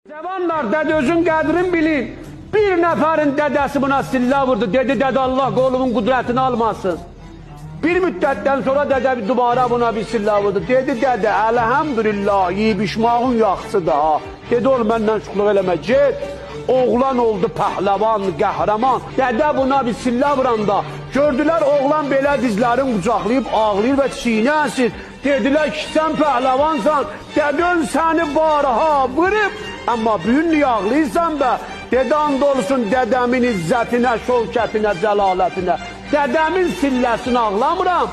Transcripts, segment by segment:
Cavanlar, dədə özün qədrin bilin. Bir nəfərin dədəsi buna sillə vurdu. Dedi, dədə Allah qolumun qudrətini almasın. Bir müddətdən sonra dədə dubara buna bir sillə vurdu. Dedi, dədə, əlhəmdülillah, yiyib işmağın yaxşıdır ha. Dedi, ol, məndən şuqluq eləmə, get. Oğlan oldu pəhləvan, qəhrəman. Dədə buna bir sillə vuranda, gördülər oğlan belə dizlərin qucaqlayıb, ağlayır və çiynə əsir. Dedilər ki, sən pəhləvansan, dədön səni barha vırıb. Amma bugün niyə ağlayırsan be? Dedi, and olsun dədəmin izzətinə, şövkətinə, cəlalətinə. Dədəmin silləsini ağlamıram.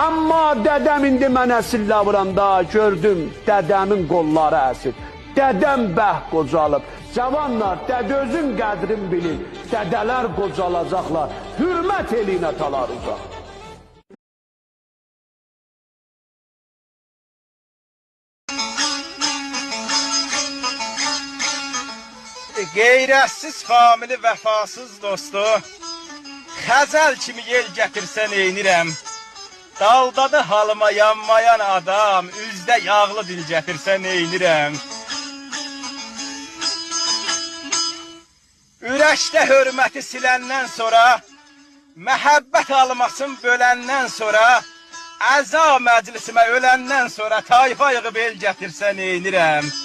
Amma dədəm indi mənə sillə vuranda gördüm, dədəmin qolları əsir. Dədəm bəh qocalıb. Cavanlar, dədə özün qədrin bilin. Dədələr qocalacaqlar. Hürmət eləyin atalarınıza. Qeyrətsiz famili vəfasız dostu, xəzəl kimi yel gətirsən eynirəm. Daldadı halıma yanmayan adam, üzdə yağlı dil gətirsən eynirəm. Ürəkdə hörməti siləndən sonra, məhəbbət almasın böləndən sonra, əza məclisimə öləndən sonra, tayfa yığıb el gətirsən eynirəm.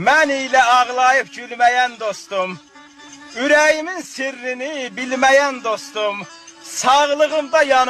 Mən ilə ağlayıb gülməyən dostum, ürəyimin sirrini bilməyən dostum, sağlığımda yanım.